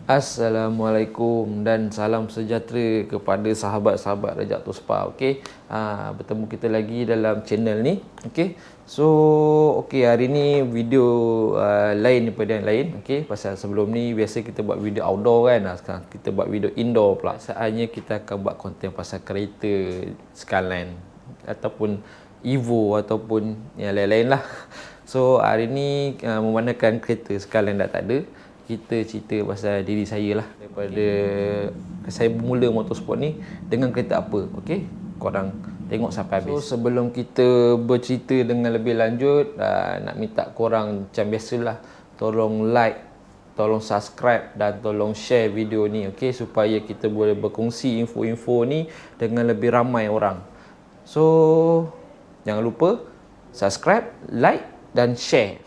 Assalamualaikum dan salam sejahtera kepada sahabat-sahabat Rajak Tospa. Okey, bertemu kita lagi dalam channel ni. Okey, so hari ni video lain daripada yang lain. Okey, pasal sebelum ni biasa kita buat video outdoor kan. Sekarang kita buat video indoor pula. Saatnya kita akan buat konten pasal kereta Skyline ataupun Evo ataupun yang lain-lain lah. So hari ni memandangkan kereta Skyline dah tak ada, kita cerita pasal diri saya lah, daripada saya bermula motorsport ni dengan kereta apa. Okey, korang tengok sampai habis. So sebelum kita bercerita dengan lebih lanjut, nak minta korang macam biasalah, tolong like, tolong subscribe dan tolong share video ni, okey, supaya kita boleh berkongsi info-info ni dengan lebih ramai orang. So jangan lupa subscribe, like dan share.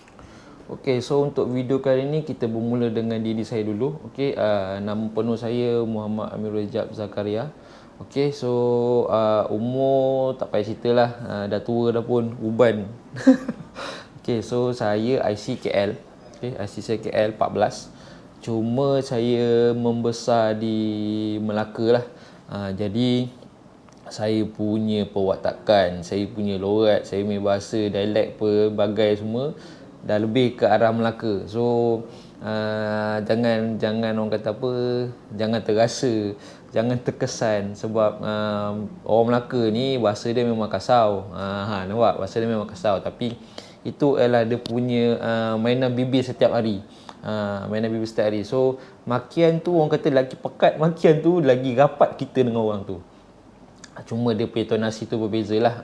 Okey, so untuk video kali ni kita bermula dengan diri saya dulu. Okey, nama penuh saya Muhammad Amirul Ijab Zakaria. Okey, so umur tak payah ceritalah, dah tua dah pun, uban. Okey, so saya IC KL. Okey, IC saya KL 14. Cuma saya membesar di Melaka lah. Jadi saya punya perwatakan, saya punya lorat, saya punya bahasa, dialek, pelbagai semua dah lebih ke arah Melaka. So jangan orang kata apa, jangan terasa, jangan terkesan, sebab orang Melaka ni bahasa dia memang kasau. Nampak, bahasa dia memang kasau, tapi itu adalah dia punya mainan bibir setiap hari. Mainan bibir setiap hari. So makian tu, orang kata lagi pekat makian tu, lagi rapat kita dengan orang tu. Cuma dia punya tonasi tu berbeza lah.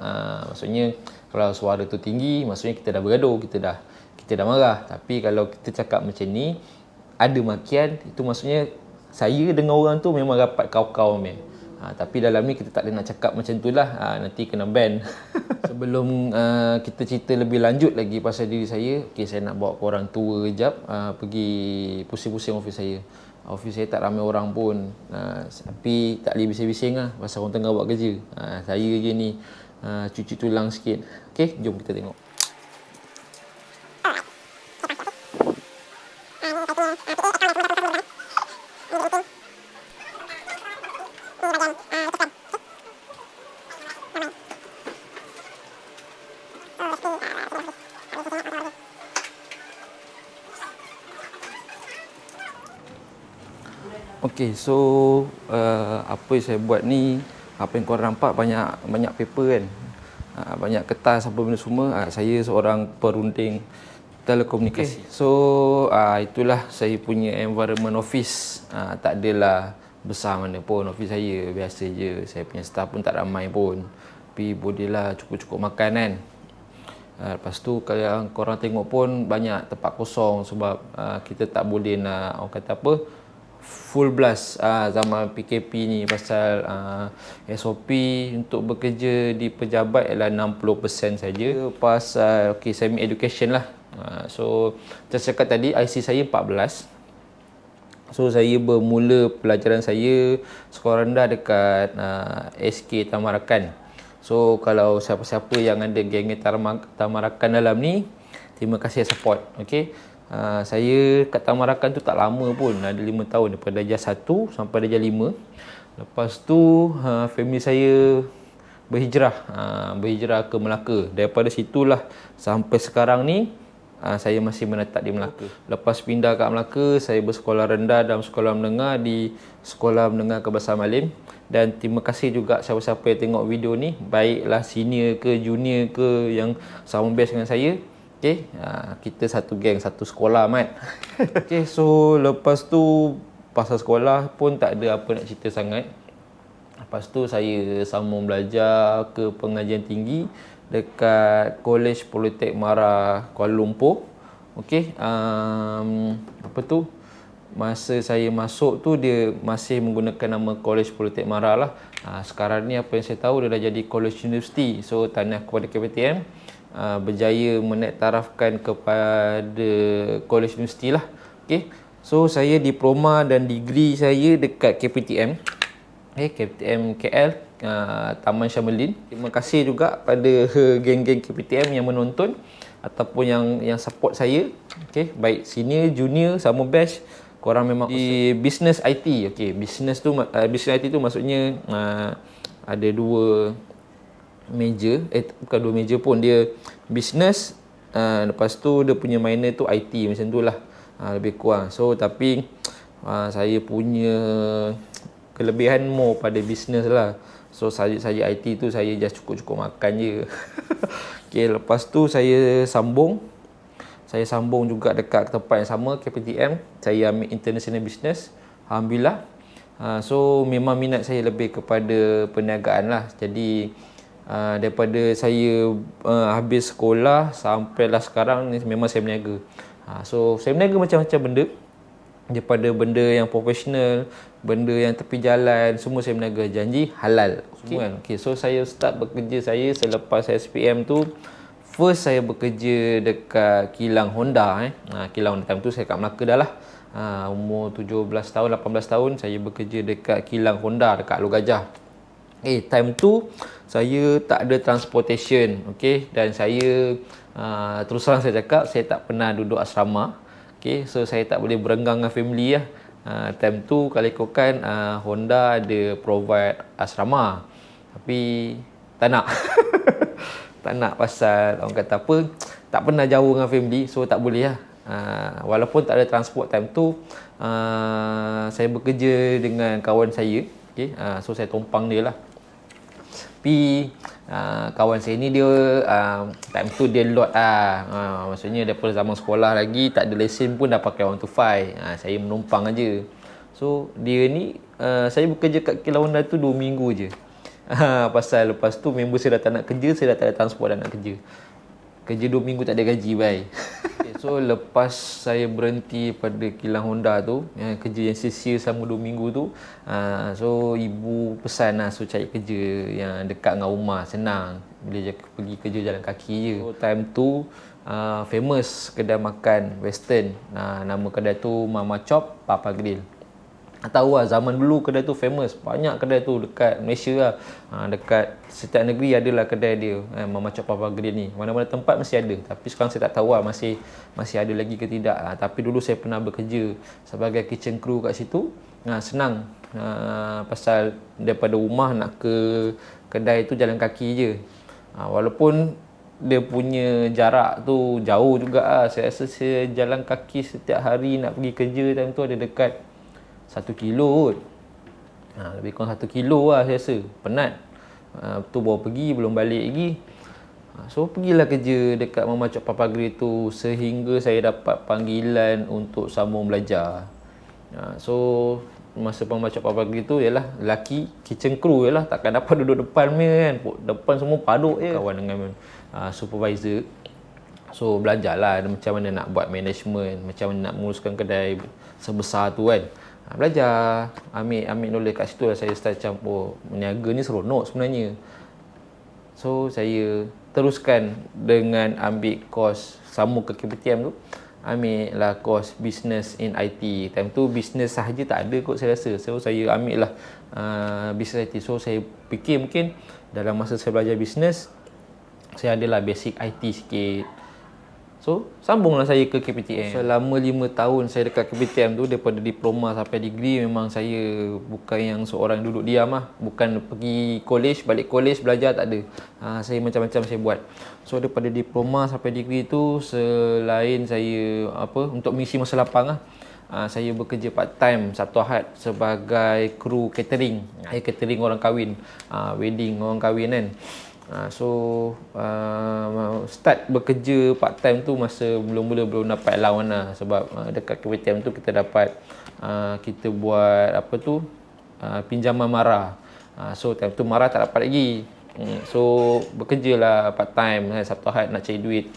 Maksudnya kalau suara tu tinggi, maksudnya kita dah bergaduh, kita dah marah. Tapi kalau kita cakap macam ni, ada makian, itu maksudnya saya dengan orang tu memang rapat kau-kau punya. Tapi dalam ni kita tak boleh nak cakap macam tu lah, nanti kena ban. Sebelum kita cerita lebih lanjut lagi pasal diri saya, okay, saya nak bawa korang tour kejap, pergi pusing-pusing office saya. Office saya tak ramai orang pun, tapi tak boleh bising-bising lah pasal orang tengah buat kerja. Saya je ni cuci tulang sikit. Okay, jom kita tengok. Okay, so apa yang saya buat ni, apa yang korang nampak, banyak paper kan, banyak kertas, apa benda semua. Saya seorang perunding telekomunikasi. Okay. So itulah saya punya environment office. Tak adalah besar mana pun office saya, biasa je. Saya punya staff pun tak ramai pun, tapi bolehlah cukup-cukup makan kan. Lepas tu kalau korang tengok pun banyak tempat kosong, sebab kita tak boleh nak, orang kata apa, full blast zaman PKP ni, pasal SOP untuk bekerja di pejabat ialah 60% saja. Pasal semi education lah. So macam saya cakap tadi, IC saya 14. So saya bermula pelajaran saya sekolah rendah dekat SK Tamarakan. So kalau siapa-siapa yang ada geng Tamarakan dalam ni, terima kasih support. Okey. Saya kat Tamarakan tu tak lama pun, ada 5 tahun, daripada darjah 1 sampai darjah 5. Lepas tu family saya berhijrah ke Melaka. Daripada situlah sampai sekarang ni saya masih menetap di Melaka. Lepas pindah kat Melaka, saya bersekolah rendah dan sekolah menengah di Sekolah Menengah Kebangsaan Malim. Dan terima kasih juga siapa-siapa yang tengok video ni, baiklah senior ke junior ke yang sama batch dengan saya. Okay, kita satu geng, satu sekolah mat. Okay, so lepas tu pasal sekolah pun tak ada apa nak cerita sangat. Lepas tu saya sambung belajar ke pengajian tinggi dekat College Politek Mara Kuala Lumpur. Okay, apa tu, masa saya masuk tu dia masih menggunakan nama College Politek Mara lah. Sekarang ni apa yang saya tahu, dia dah jadi College University. So tahniah kepada KPTM, berjaya menektarafkan kepada College University lah. Okay. So saya diploma dan degree saya dekat KPTM. KPTM KL, Taman Syamlin. Terima kasih juga pada geng-geng KPTM yang menonton ataupun yang support saya. Baik senior, junior, sama batch, korang memang di business IT. Okey, business IT tu maksudnya ada dua meja, bukan dua meja pun, dia business, lepas tu dia punya minor tu IT, macam tu lah, lebih kurang. So tapi saya punya kelebihan more pada business lah. So saja IT tu saya just cukup-cukup makan je. Okay, lepas tu saya sambung juga dekat tempat yang sama, KPTM. Saya ambil International Business, alhamdulillah. So memang minat saya lebih kepada perniagaan lah. Jadi daripada saya habis sekolah sampailah sekarang ni, memang saya berniaga. So saya berniaga macam-macam benda, daripada benda yang profesional, benda yang tepi jalan, semua saya berniaga. Janji halal semua kan. Okay, so saya start bekerja saya selepas SPM tu. First saya bekerja dekat kilang Honda. Kilang Honda time tu saya kat Melaka dah lah. Umur 17 tahun, 18 tahun saya bekerja dekat kilang Honda dekat Alor Gajah. Time tu saya tak ada transportation, okay? Dan saya terus terang saya cakap, saya tak pernah duduk asrama, okay? So saya tak boleh berenggang dengan family lah. Time tu kalau ikutkan Honda ada provide asrama, tapi tak nak. Tak nak, pasal orang kata apa, tak pernah jauh dengan family, so tak boleh lah. Walaupun tak ada transport time tu, saya bekerja dengan kawan saya, okay? So saya tumpang dia lah. Tapi kawan saya ni dia time tu dia lot lah. Maksudnya daripada zaman sekolah lagi, tak ada lesen pun dah pakai 125. Saya menumpang aja. So dia ni saya bekerja kat kilang Honda tu 2 minggu je. Pasal lepas tu member saya dah tak nak kerja, saya dah tak ada transport dah nak kerja. Kerja 2 minggu tak ada gaji, bye. Okay, so lepas saya berhenti pada kilang Honda tu, kerja yang sia-sia selama 2 minggu tu, so ibu pesan lah, so cari kerja yang dekat dengan rumah, senang, boleh pergi kerja jalan kaki je. So time tu famous kedai makan western, nama kedai tu Mama Chop Papa Grill. Tahu lah, zaman dulu kedai tu famous, banyak kedai tu dekat Malaysia lah. Dekat setiap negeri adalah kedai dia, Mama Chop Papa Grill ni. Mana-mana tempat mesti ada, tapi sekarang saya tak tahu lah masih ada lagi ke tidak. Tapi dulu saya pernah bekerja sebagai kitchen crew kat situ. Senang, pasal daripada rumah nak ke kedai tu jalan kaki je. Walaupun dia punya jarak tu jauh juga lah. Saya rasa saya jalan kaki setiap hari nak pergi kerja time tu ada dekat 1 kilo kot. Lebih kurang 1 kilo lah saya rasa. Penat. Tu baru pergi, belum balik lagi. So pergilah kerja dekat Mama Chop Papa Grill tu sehingga saya dapat panggilan untuk sambung belajar. So masa Mama Chop Papa Grill tu ialah lelaki kitchen crew ialah, takkan dapat duduk depan punya kan. Depan semua paduk je. Kawan dengan supervisor. So belajarlah macam mana nak buat management, macam mana nak menguruskan kedai sebesar tu kan. Belajar, ambil knowledge kat situ lah saya start macam, meniaga ni seronok sebenarnya. So saya teruskan dengan ambil course sama ke KPTM tu, ambil lah course business in IT. Time tu business sahaja tak ada kot saya rasa. So saya ambil lah business IT. So saya fikir mungkin dalam masa saya belajar business, saya adalah basic IT sikit. So, sambunglah saya ke KPTM. Selama 5 tahun saya dekat KPTM tu, daripada diploma sampai degree, memang saya bukan yang seorang duduk diam lah. Bukan pergi college, balik college, belajar, tak ada. Saya macam-macam saya buat. So, daripada diploma sampai degree tu, selain saya untuk mengisi masa lapang lah, saya bekerja part time Sabtu Ahad sebagai kru catering. Catering orang kahwin, wedding orang kahwin kan. Start bekerja part time tu masa belum dapat allowance lah. Sebab dekat KPTM tu kita dapat kita buat pinjaman mara. So time tu mara tak dapat lagi. So bekerja lah part time Sabtu Ahad nak cari duit,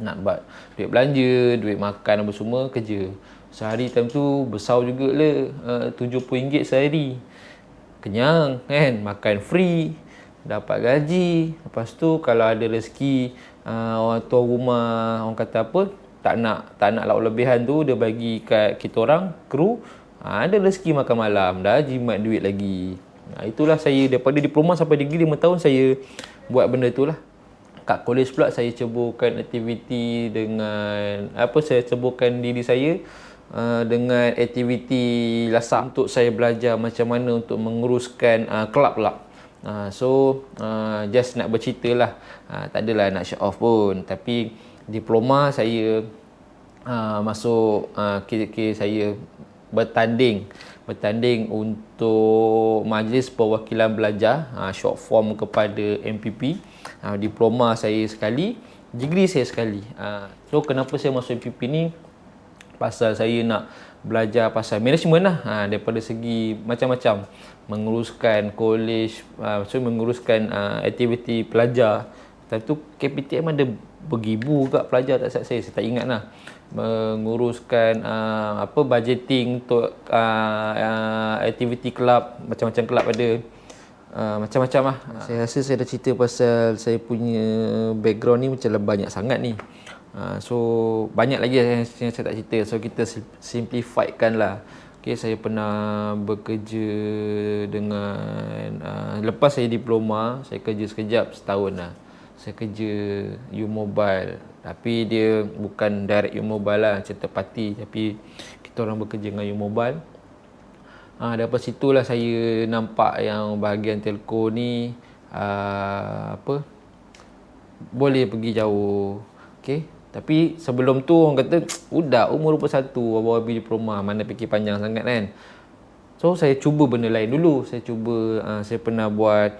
nak buat duit belanja, duit makan apa semua, kerja. Sehari time tu besar juga lah, RM70 sehari. Kenyang kan, makan free, dapat gaji. Lepas tu kalau ada rezeki, orang tua rumah orang kata tak nak lauk lebihan tu, dia bagi kat kita orang kru, ada rezeki makan malam, dah jimat duit lagi. Itulah saya daripada diploma sampai degree 5 tahun saya buat benda tu lah. Kat college pula saya ceburkan aktiviti dengan saya ceburkan diri saya dengan aktiviti lasak untuk saya belajar macam mana untuk menguruskan kelab lah. Just nak bercerita lah, tak adalah nak show off pun, tapi diploma saya masuk kira-kira saya bertanding untuk Majlis Perwakilan Belajar, short form kepada MPP. Diploma saya sekali, degree saya sekali. So kenapa saya masuk MPP ni? Pasal saya nak belajar pasal management lah, daripada segi macam-macam, menguruskan college, menguruskan aktiviti pelajar. Time tu KPTM ada beribu kat pelajar, tak saya tak ingat lah. Menguruskan budgeting untuk aktiviti kelab, macam-macam kelab ada, macam-macam lah. Saya rasa saya dah cerita pasal saya punya background ni macam banyak sangat ni. So banyak lagi yang saya tak cerita. So kita simplifiedkan lah. Okay, saya pernah bekerja dengan lepas saya diploma, saya kerja sekejap setahun lah. Saya kerja U-Mobile, tapi dia bukan direct U-Mobile lah, macam third party, tapi kita orang bekerja dengan U-Mobile. Daripada situlah saya nampak yang bahagian telco ni boleh pergi jauh. Okay. Tapi sebelum tu orang kata budak umur 21 baru habis diploma, mana fikir panjang sangat kan. So saya cuba benda lain dulu. Saya pernah buat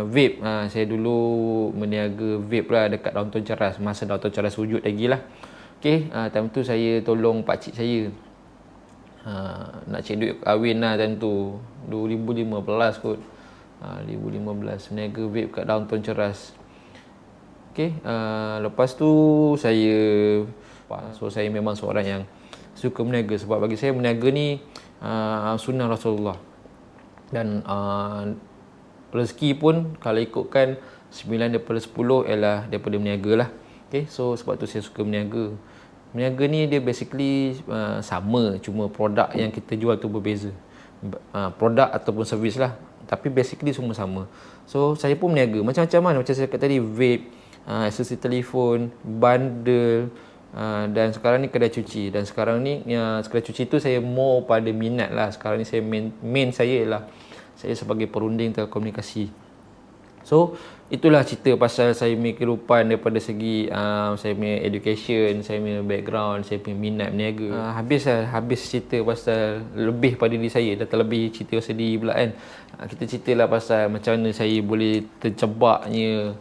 vape. Saya dulu meniaga vape lah dekat Downtown Ceras, masa Downtown Ceras wujud lagi lah. Okay, time tu saya tolong pakcik saya nak cek duit kahwin lah time tu, 2015 kot. 2015 meniaga vape kat Downtown Ceras. Okay, lepas tu saya memang seorang yang suka berniaga, sebab bagi saya berniaga ni sunnah Rasulullah. Dan rezeki pun kalau ikutkan 9 daripada 10 ialah daripada berniaga lah. Okay, so sebab tu saya suka berniaga. Berniaga ni dia basically sama, cuma produk yang kita jual tu berbeza. Produk ataupun servis lah, tapi basically semua sama. So saya pun berniaga macam-macam lah. Macam saya kata tadi, vape, aksesoris telefon, bundle, dan sekarang ni kedai cuci. Dan sekarang ni kedai cuci tu saya more pada minat lah. Sekarang ni saya main saya ialah saya sebagai perunding telekomunikasi. So itulah cerita pasal saya punya kehidupan daripada segi saya punya education, saya punya background, saya punya minat berniaga. Habis cerita pasal lebih pada diri saya, dah terlebih cerita pasal diri pula kan. Kita ceritalah pasal macam mana saya boleh terjebaknya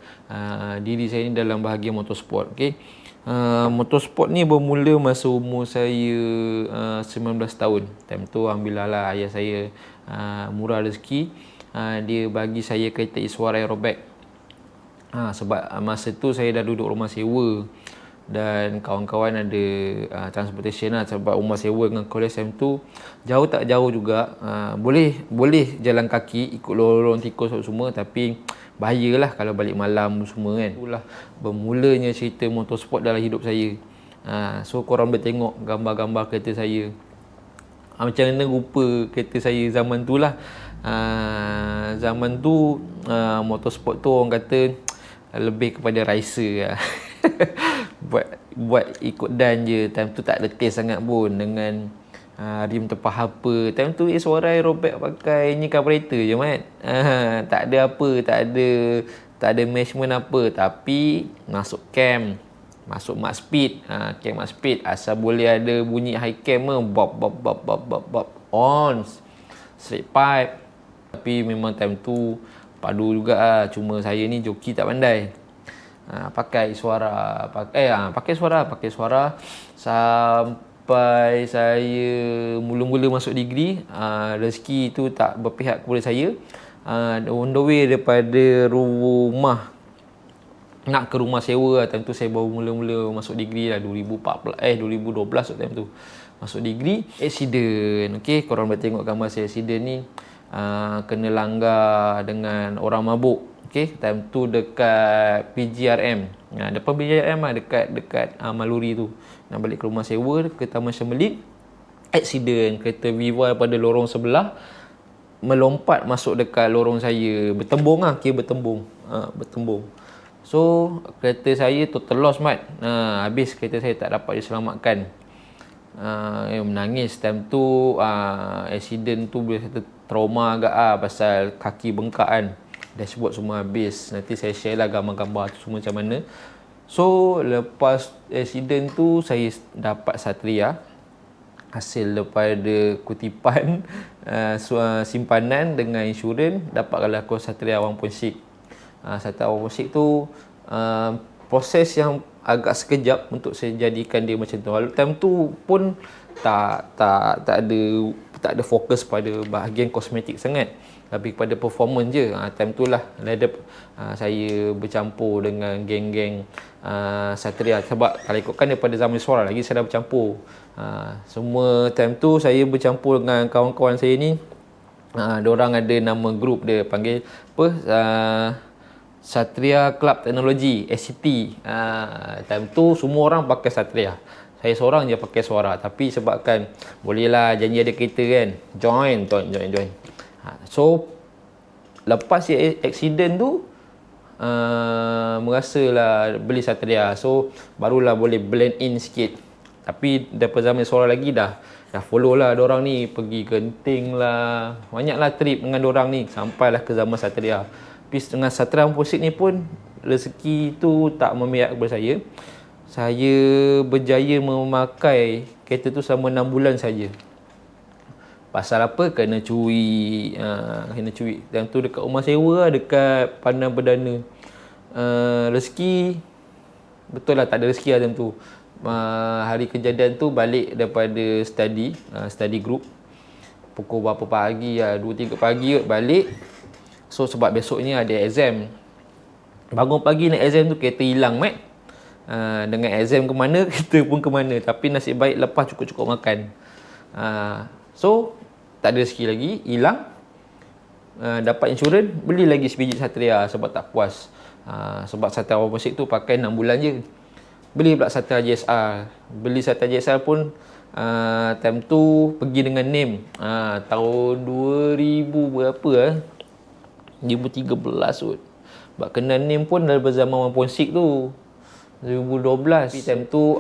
diri saya ni dalam bahagian motorsport. Okay. Motorsport ni bermula masa umur saya 19 tahun. Time tu alhamdulillah lah ayah saya murah rezeki. Dia bagi saya kereta Iswara Aerobac. Sebab masa tu saya dah duduk rumah sewa dan kawan-kawan ada transportation lah, sebab rumah sewa dengan college time tu jauh tak jauh juga. Boleh jalan kaki ikut lorong tikus semua, tapi bahayalah kalau balik malam semua kan. Itulah bermulanya cerita motorsport dalam hidup saya. So korang boleh tengok gambar-gambar kereta saya, macam mana rupa kereta saya zaman tu lah. Zaman tu motorsport tu orang kata lebih kepada racer lah. buat ikut dan je. Time tu tak ada taste sangat pun dengan rim terpah apa. Time tu suara Aerobac pakai ni carburetor je mat. Tak ada apa, tak ada measurement apa, tapi masuk cam, masuk max speed, cam max speed, asal boleh ada bunyi high cam bop on straight pipe. Tapi memang time tu padu juga lah. Cuma saya ni joki tak pandai. Pakai suara sampai saya mula-mula masuk degree. Rezeki tu tak berpihak kepada saya. On the way daripada rumah nak ke rumah sewa lah. Time tu saya baru mula-mula masuk degree lah, 2012 time tu masuk degree. Accident. Okay, korang boleh tengok gambar saya accident ni. Kena langgar dengan orang mabuk. Okay, time tu dekat PGRM. Depan PGRM lah, dekat Maluri tu. Nak balik ke rumah sewa ke Taman Syambelit. Accident, kereta Viva daripada lorong sebelah melompat masuk dekat lorong saya. Bertembung lah, kira bertembung. So kereta saya total loss mat. Habis kereta saya tak dapat diselamatkan. menangis time tu. Accident tu boleh kata trauma agak pasal kaki bengkak kan, dashboard semua habis. Nanti saya share lah gambar-gambar tu semua macam mana. So lepas accident tu saya dapat Satria, hasil daripada kutipan simpanan dengan insurans, dapatlah aku Satria 1.6. Satria 1.6 tu proses yang agak sekejap untuk saya jadikan dia macam tu. Lalu time tu pun tak ada fokus pada bahagian kosmetik sangat, tapi kepada performance je. Time tu lah saya bercampur dengan geng-geng Satria. Sebab kalau ikutkan daripada zaman suara lagi saya dah bercampur. Semua time tu saya bercampur dengan kawan-kawan saya ni. Diorang ada nama grup dia panggil apa? Satria Club Teknologi, SCT. Time tu semua orang pakai Satria. Saya seorang je pakai suara. Tapi sebabkan bolehlah janji ada kereta kan, join. So lepas accident tu merasalah beli Satria. So barulah boleh blend in sikit. Tapi daripada zaman suara lagi dah follow lah diorang ni, pergi Genting lah, banyaklah trip dengan diorang ni sampailah ke zaman Satria. Tapi dengan Satria Musik ni pun rezeki tu tak memihak kepada saya. Saya berjaya memakai kereta tu selama 6 bulan saja. Pasal apa? Kena curi. Yang tu dekat rumah sewa lah, dekat Padang Perdana. Rezeki betul lah, tak ada rezeki lah time tu. Hari kejadian tu balik daripada study group. Pukul berapa pagi lah, 2-3 pagi balik. So sebab besoknya ada exam. Bangun pagi nak exam tu kereta hilang mat. Dengan exam ke mana, kereta pun ke mana. Tapi nasib baik lepas cukup-cukup makan. So tak ada rezeki lagi, hilang. Dapat insurans, beli lagi sebiji Satria sebab tak puas. Sebab Satria Musik tu pakai 6 bulan je. Beli pula Satria JSR. Beli Satria JSR pun time tu pergi dengan name. Tahun 2000 berapa 2013 kot. Sebab kena name pun dari zaman 1.6 tu, 2012. Tapi time tu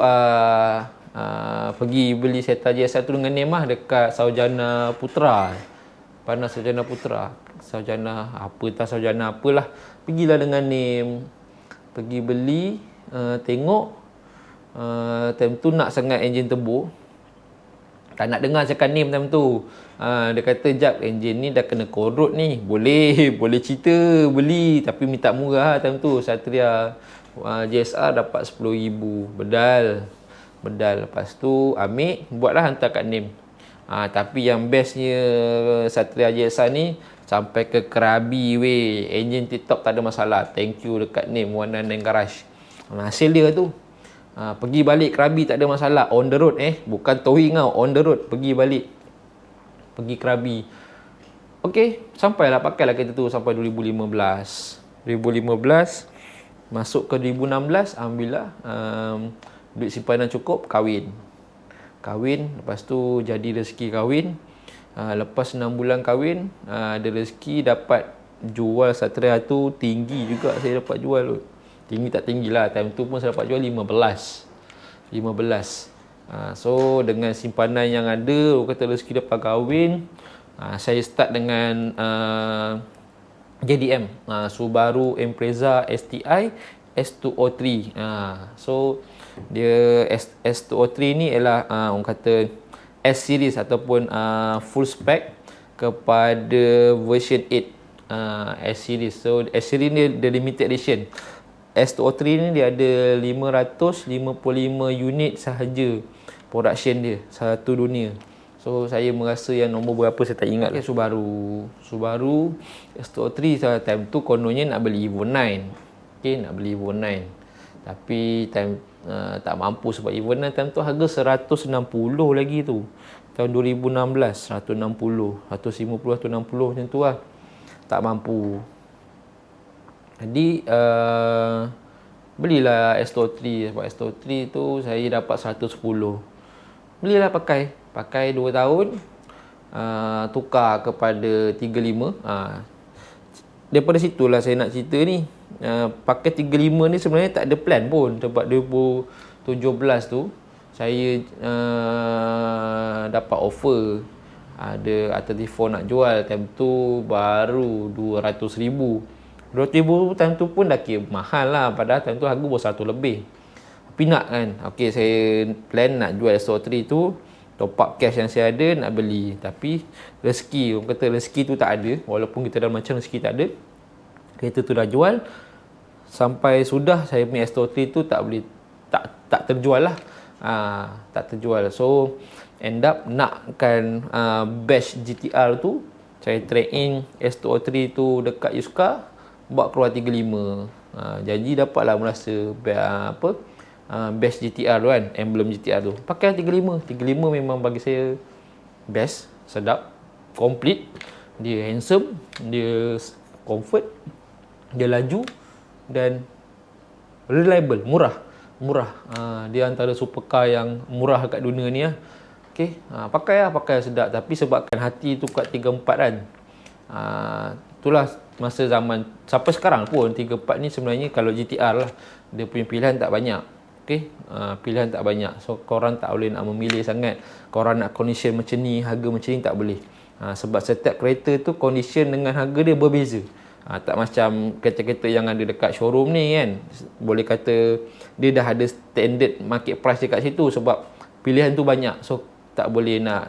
pergi beli Satria JSR tu dengan name lah dekat Saujana Putra. Panas Saujana Putra. Saujana apalah. Pergilah dengan name. Pergi beli, tengok. Time tu nak sangat enjin turbo. Tak nak dengar cakap name time tu. Dia kata, "Jap, enjin ni dah kena korot ni. Boleh cerita beli, tapi minta murah time tu." Satria JSR dapat 10,000 bedal. Lepas tu ambil, buatlah hantar kat name. Tapi yang bestnya Satria JSR ni sampai ke Krabi weh. Enjin tip-top, tak ada masalah. Thank you dekat name 199 Garage. Hasil dia tu. Pergi balik Krabi tak ada masalah. On the road bukan towing tau, on the road. Pergi balik, pergi Krabi. Okey, sampailah, pakailah kereta tu sampai 2015. Masuk ke 2016, alhamdulillah duit simpanan cukup, kahwin. Lepas tu jadi rezeki kahwin. Lepas 6 bulan kahwin, ada rezeki dapat jual Satria tu. Tinggi juga saya dapat jual tu. Tinggi tak tinggi lah, time tu pun saya dapat jual 15. So dengan simpanan yang ada, kata rezeki dapat kahwin, saya start dengan JDM, Subaru Impreza STI S203. So dia S203 ni ialah orang kata S series ataupun full spec kepada version 8 S series. So S series ni the limited edition. S203 ni dia ada 555 unit sahaja production dia satu dunia. So saya merasa yang nombor berapa saya tak ingat. Subaru S203 time tu kononnya nak beli Evo 9. Nak beli Evo 9. Tapi time tak mampu sebab Evo 9 time tu harga 160 lagi tu. Tahun 2016 150 macam tu lah. Tak mampu. Jadi belilah S203. Sebab S203 tu saya dapat 110. Belilah pakai 2 tahun, tukar kepada 35. Daripada situlah saya nak cerita ni. Pakai 35 ni sebenarnya tak ada plan pun. Sebab 2017 tu saya dapat offer ada R34 nak jual, time tu baru 200,000. 200,000 time tu pun dah kira mahal lah, padahal time tu harga baru 100 lebih. Tapi nak kan, okey, saya plan nak jual SO3 tu, top up cash yang saya ada nak beli. Tapi rezeki, orang kata rezeki tu tak ada, walaupun kita dah macam rezeki tak ada. Kereta tu dah jual, sampai sudah saya punya SO3 tu tak boleh, tak terjual lah. Tak terjual. So end up nakkan batch GTR tu, saya trade in S203 tu dekat Yuska, buat keluar 35. Jadi dapatlah merasa best GTR tu kan, emblem GTR tu. Pakai 35. 35 memang bagi saya best, sedap, complete. Dia handsome, dia comfort, dia laju dan reliable, murah. Dia antara supercar yang murah kat dunia ni lah. Okey, pakai sedap. Tapi sebabkan hati tu kat 34 kan, itulah masa zaman sampai sekarang pun 34 ni sebenarnya kalau GTR lah, dia punya pilihan tak banyak. Okey, pilihan tak banyak. So korang tak boleh nak memilih sangat. Korang nak condition macam ni, harga macam ni, tak boleh. Sebab setiap kereta tu condition dengan harga dia berbeza. Tak macam kereta-kereta yang ada dekat showroom ni kan, boleh kata dia dah ada standard market price dekat situ sebab pilihan tu banyak. So tak boleh nak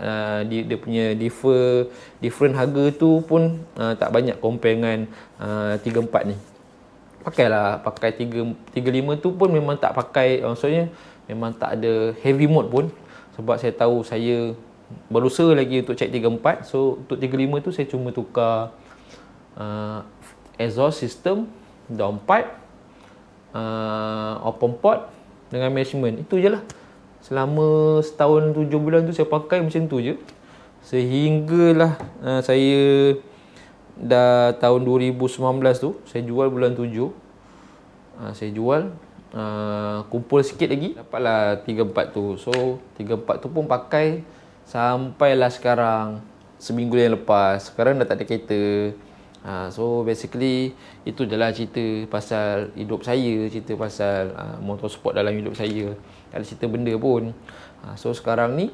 dia punya different harga tu pun tak banyak compare dengan 34 ni. Pakai 35 tu pun memang tak pakai, maksudnya memang tak ada heavy mode pun, sebab saya tahu saya berusaha lagi untuk check 34. So untuk 35 tu saya cuma tukar exhaust system, downpipe, open port dengan management. Itu je lah. Selama setahun 7 bulan tu saya pakai macam tu je. Sehinggalah saya dah tahun 2019 tu, saya jual bulan 7. Saya jual, kumpul sikit lagi, dapatlah 34 tu. So 34 tu pun pakai sampailah sekarang, seminggu yang lepas. Sekarang dah tak ada kereta. So basically itu je lah cerita pasal hidup saya, cerita pasal motorsport dalam hidup saya. Tak ada cerita benda pun. So sekarang ni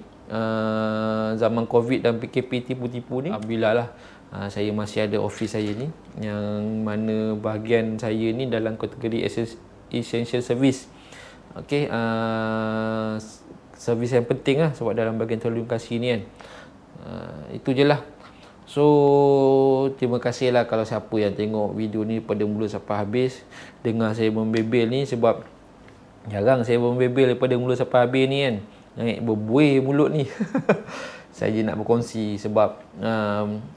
zaman COVID dan PKP tipu-tipu ni, alhamdulillah lah, saya masih ada office saya ni, yang mana bahagian saya ni dalam kategori essential service. Okey, servis yang penting lah, sebab dalam bahagian telekomunikasi ni kan. Itu je lah. So terima kasih lah kalau siapa yang tengok video ni pada mula sampai habis, dengar saya membebel ni, sebab jarang saya membebel daripada mula sampai habis ni kan. Jangan berbuih mulut ni. Saya nak berkongsi sebab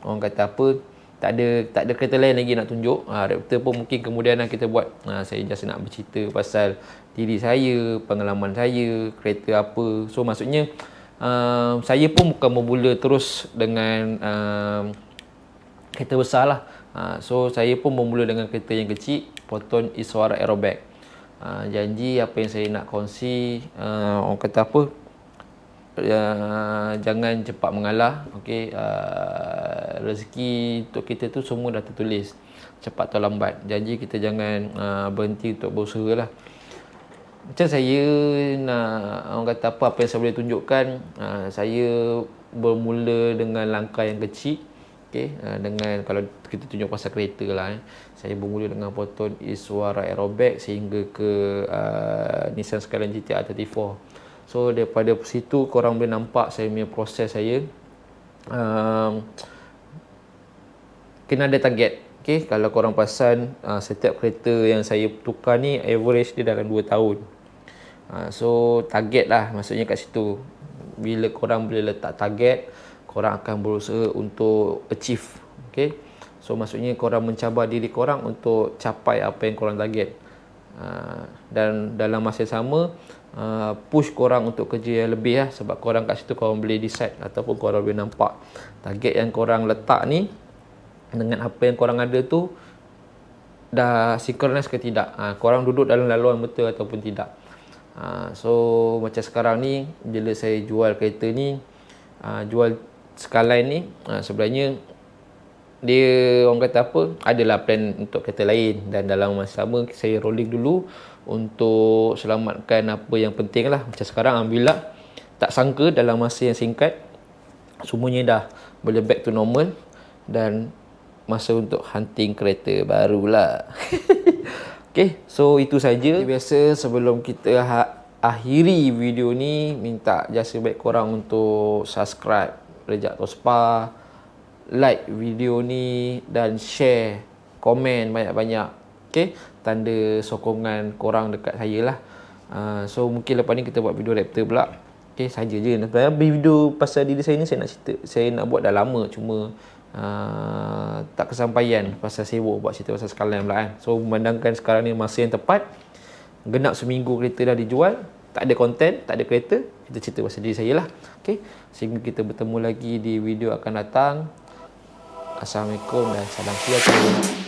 orang kata apa, tak ada kereta lain lagi nak tunjuk. Raptor pun mungkin kemudian kita buat. Saya just nak bercerita pasal diri saya, pengalaman saya, kereta apa. So maksudnya saya pun bukan bermula terus dengan kereta besar lah. So saya pun bermula dengan kereta yang kecil, Proton Iswara Aerobag. Janji apa yang saya nak kongsi, orang kata apa, jangan cepat mengalah. Okey, rezeki untuk kita tu semua dah tertulis, cepat atau lambat. Janji kita jangan berhenti untuk berusaha lah. Macam saya nak, orang kata apa yang saya boleh tunjukkan, saya bermula dengan langkah yang kecil. Okey, dengan kalau kita tunjuk pasal kereta lah, saya bermula dengan Proton Iswara Aerobag sehingga ke Nissan Skyline GTR 34. So daripada situ korang boleh nampak saya punya proses saya. Kena ada target. Okay, kalau korang perasan, setiap kereta yang saya tukar ni average dia dalam 2 tahun. So target lah maksudnya kat situ. Bila korang boleh letak target, korang akan berusaha untuk achieve. Okay, so maksudnya korang mencabar diri korang untuk capai apa yang korang target. Dan dalam masa yang sama, push korang untuk kerja yang lebih lah. Sebab korang kat situ korang boleh decide ataupun korang boleh nampak target yang korang letak ni dengan apa yang korang ada tu dah synchronize ke tidak, korang duduk dalam laluan betul ataupun tidak. So macam sekarang ni, bila saya jual kereta ni, jual Skyline ni, sebenarnya dia orang kata apa, adalah plan untuk kereta lain, dan dalam masa sama saya rolling dulu untuk selamatkan apa yang penting lah. Macam sekarang alhamdulillah, tak sangka dalam masa yang singkat semuanya dah boleh back to normal, dan masa untuk hunting kereta barulah. Okay, so itu saja. Biasa sebelum kita akhiri video ni, minta jasa baik korang untuk subscribe Rejak Tospa, like video ni, dan share, komen banyak-banyak. Okay, tanda sokongan korang dekat saya lah. So mungkin lepas ni kita buat video Raptor pula. Okay, saja je. Sebenarnya video pasal diri saya ni saya nak cerita, saya nak buat dah lama, cuma tak kesampaian pasal sibuk buat cerita pasal Skyline pula kan. So memandangkan sekarang ni masa yang tepat, genap seminggu kereta dah dijual, tak ada konten, tak ada kereta, kita cerita pasal diri saya lah. Okay, sehingga kita bertemu lagi di video akan datang. Assalamualaikum dan salam sejahtera.